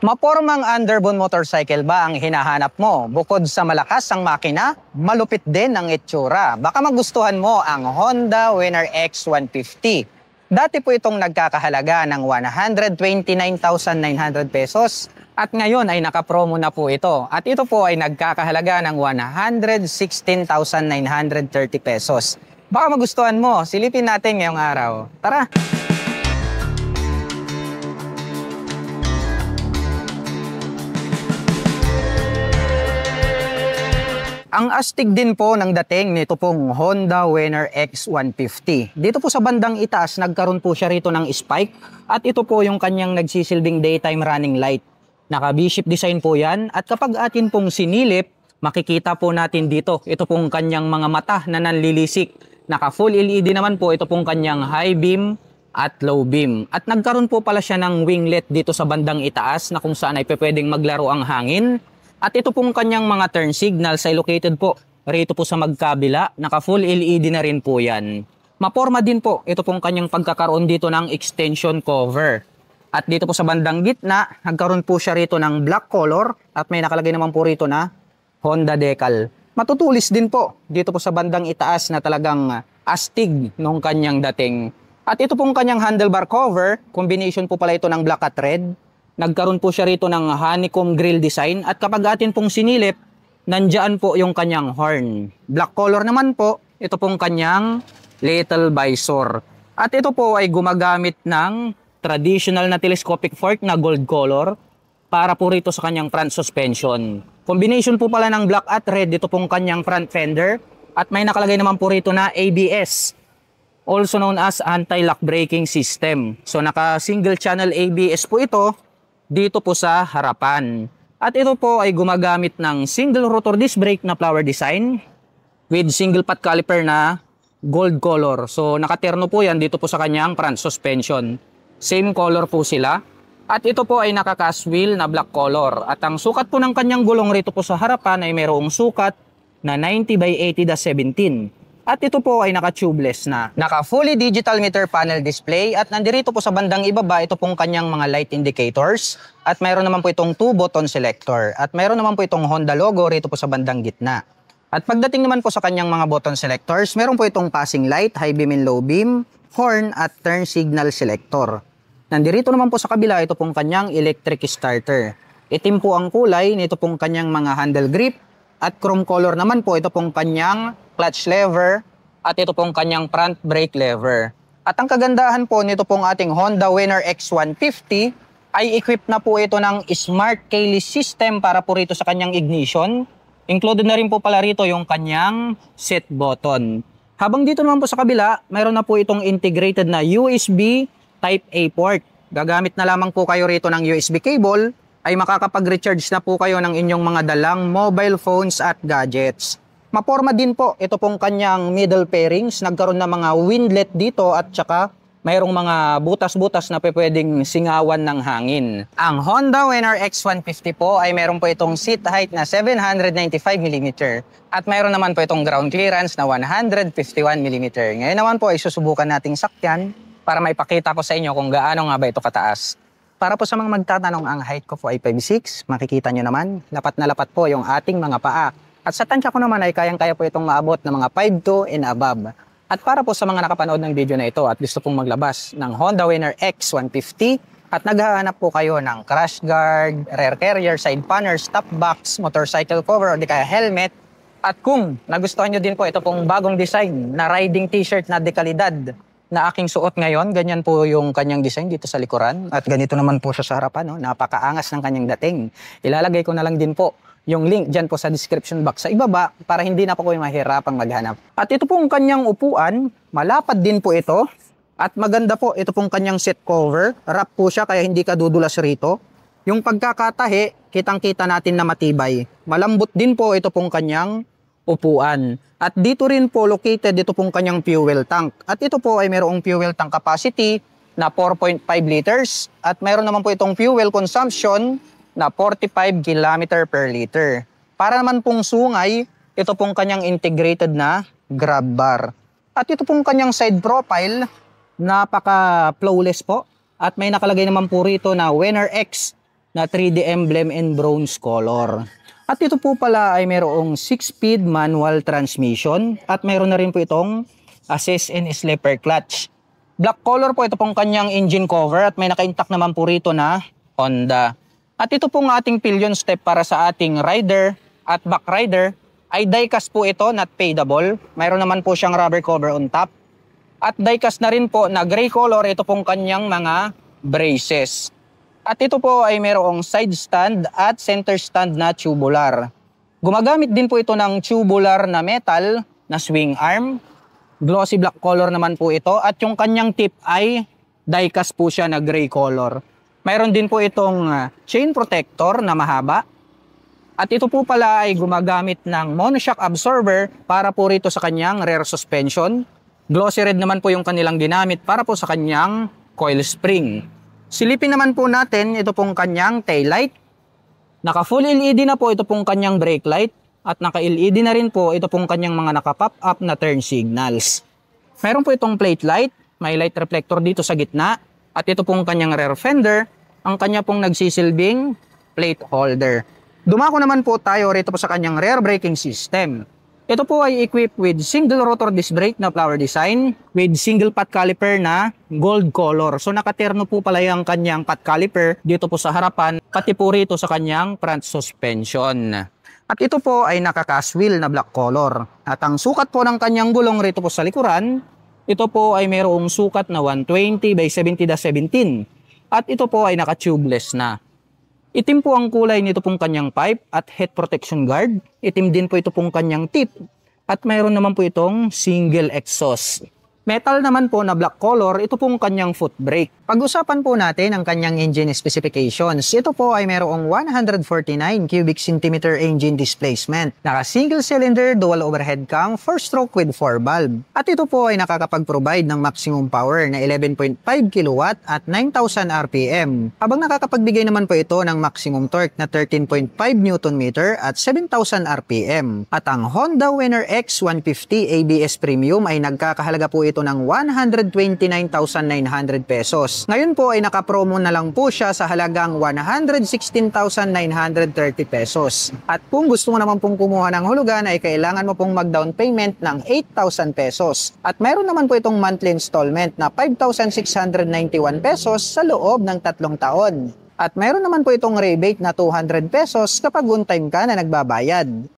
Mapormang underbone motorcycle ba ang hinahanap mo? Bukod sa malakas ang makina, malupit din ang itsura. Baka magustuhan mo ang Honda Winner X150. Dati po itong nagkakahalaga ng 129,900 pesos at ngayon ay nakapromo na po ito. At ito po ay nagkakahalaga ng 116,930 pesos. Baka magustuhan mo, silipin natin ngayong araw. Tara! Ang astig din po ng dating nito pong Honda Winner X150. Dito po sa bandang itaas, nagkaroon po siya rito ng spike at ito po yung kanyang nagsisilbing daytime running light. Naka V-shape design po yan at kapag atin pong sinilip, makikita po natin dito, ito pong kanyang mga mata na nanlilisik. Naka full LED naman po ito pong kanyang high beam at low beam. At nagkaroon po pala siya ng winglet dito sa bandang itaas na kung saan ay pwedeng maglaro ang hangin. At ito pong kanyang mga turn signals ay located po rito po sa magkabila. Naka full LED na rin po yan. Maporma din po ito pong kanyang pagkakaroon dito ng extension cover. At dito po sa bandang gitna, nagkaroon po siya rito ng black color at may nakalagay naman po rito na Honda decal. Matutulis din po dito po sa bandang itaas na talagang astig nung kanyang dating. At ito pong kanyang handlebar cover, combination po pala ito ng black at red. Nagkaroon po siya rito ng honeycomb grill design at kapag atin pong sinilip, nandyan po yung kanyang horn. Black color naman po, ito pong kanyang little visor. At ito po ay gumagamit ng traditional na telescopic fork na gold color para po rito sa kanyang front suspension. Combination po pala ng black at red, ito pong kanyang front fender at may nakalagay naman po rito na ABS. Also known as anti-lock braking system. So naka single channel ABS po ito dito po sa harapan. At ito po ay gumagamit ng single rotor disc brake na flower design with single pot caliper na gold color. So nakaterno po yan dito po sa kanyang front suspension. Same color po sila. At ito po ay naka-cast wheel na black color. At ang sukat po ng kanyang gulong rito po sa harapan ay mayroong sukat na 90 by 80/17. At ito po ay naka-tubeless na. Naka-fully digital meter panel display at nandirito po sa bandang ibaba ito pong kanyang mga light indicators. At mayroon naman po itong 2-button selector. At mayroon naman po itong Honda logo rito po sa bandang gitna. At pagdating naman po sa kanyang mga button selectors, mayroon po itong passing light, high beam and low beam, horn at turn signal selector. Nandirito naman po sa kabila ito pong kanyang electric starter. Itim po ang kulay nito pong kanyang mga handle grip. At chrome color naman po ito pong kanyang clutch lever at ito pong kanyang front brake lever. At ang kagandahan po nito pong ating Honda Winner X150 ay equipped na po ito ng smart keyless system para po rito sa kanyang ignition. Included na rin po pala rito yung kanyang set button. Habang dito naman po sa kabila, mayroon na po itong integrated na USB Type A port. Gagamit na lamang po kayo rito ng USB cable ay makakapag-recharge na po kayo ng inyong mga dalang mobile phones at gadgets. Maporma din po ito pong kanyang middle pairings. Nagkaroon na mga windlet dito at saka mayroong mga butas-butas na pwedeng singawan ng hangin. Ang Honda Winner X150 po ay meron po itong seat height na 795mm at mayroon naman po itong ground clearance na 151mm. Ngayon naman po ay susubukan nating sakyan para maipakita ko sa inyo kung gaano nga ba ito kataas. Para po sa mga magtatanong, ang height ko po ay 5'6". Makikita nyo naman, lapat na lapat po yung ating mga paa. At sa tansya ko naman ay kayang-kaya po itong maabot ng mga 5'2" and above. At para po sa mga nakapanood ng video na ito at gusto pong maglabas ng Honda Winner X150 at naghahanap po kayo ng crash guard, rear carrier, side panner, stop box, motorcycle cover o di kaya helmet. At kung nagustuhan nyo din po ito pong bagong design na riding t-shirt na dekalidad na aking suot ngayon, ganyan po yung kanyang design dito sa likuran. At ganito naman po siya sa harapan, no? Napakaangas ng kanyang dating. Ilalagay ko na lang din po yung link dyan po sa description box sa ibaba para hindi na po kayo mahirapang maghanap. At ito pong kanyang upuan, malapad din po ito. At maganda po, ito pong kanyang seat cover. Wrap po siya kaya hindi ka dudulas rito. Yung pagkakatahi, kitang-kita natin na matibay. Malambot din po ito pong kanyang upuan. At dito rin po located ito pong kanyang fuel tank. At ito po ay mayroong fuel tank capacity na 4.5 liters. At mayroon naman po itong fuel consumption na 45 km per liter. Para naman pong sungay, ito pong kanyang integrated na grab bar. At ito pong kanyang side profile, napaka flawless po. At may nakalagay naman po rito na Winner X na 3D emblem in bronze color. At ito po pala ay mayroong 6-speed manual transmission at mayroon na rin po itong assist and slipper clutch. Black color po ito pong kanyang engine cover at may naka-intact naman po rito na Honda. At ito pong ating pillion step para sa ating rider at back rider ay diecast po ito, not paintable. Mayroon naman po siyang rubber cover on top. At diecast na rin po na gray color ito pong kanyang mga braces. At ito po ay mayroong side stand at center stand na tubular. Gumagamit din po ito ng tubular na metal na swing arm. Glossy black color naman po ito at yung kanyang tip ay diecast po siya na gray color. Mayroon din po itong chain protector na mahaba. At ito po pala ay gumagamit ng monoshock absorber para po rito sa kanyang rear suspension. Glossy red naman po yung kanilang ginamit para po sa kanyang coil spring. Silipin naman po natin ito pong kanyang taillight. Naka full LED na po ito pong kanyang brake light. At naka LED na rin po ito pong kanyang mga naka-pop up na turn signals. Meron po itong plate light. May light reflector dito sa gitna. At ito pong kanyang rear fender. Ang kanya pong nagsisilbing plate holder. Dumako naman po tayo rito po sa kanyang rear braking system. Ito po ay equipped with single rotor disc brake na flower design with single pot caliper na gold color. So nakaterno po pala yung kanyang pot caliper dito po sa harapan pati po rito sa kanyang front suspension. At ito po ay naka-cast wheel na black color. At ang sukat po ng kanyang gulong rito po sa likuran, ito po ay mayroong sukat na 120 by 70/17. At ito po ay naka-tubeless na. Itim po ang kulay nito pong kanyang pipe at head protection guard. Itim din po ito pong kanyang tip. At mayroon naman po itong single exhaust. Metal naman po na black color, ito pong kanyang foot brake. Pag-usapan po natin ang kanyang engine specifications. Ito po ay mayroong 149 cubic centimeter engine displacement. Naka single cylinder, dual overhead cam, 4-stroke with 4 valve. At ito po ay nakakapag-provide ng maximum power na 11.5 kW at 9,000 RPM. Habang nakakapagbigay naman po ito ng maximum torque na 13.5 Nm at 7,000 RPM. At ang Honda Winner X150 ABS Premium ay nagkakahalaga po ito ng 129,900 pesos. Ngayon po ay nakapromo na lang po siya sa halagang 116,930 pesos. At kung gusto mo naman pong kumuha ng hulugan ay kailangan mo pong mag-down payment ng 8,000 pesos. At meron naman po itong monthly installment na 5,691 pesos sa loob ng 3 taon. At meron naman po itong rebate na 200 pesos kapag on time ka na nagbabayad.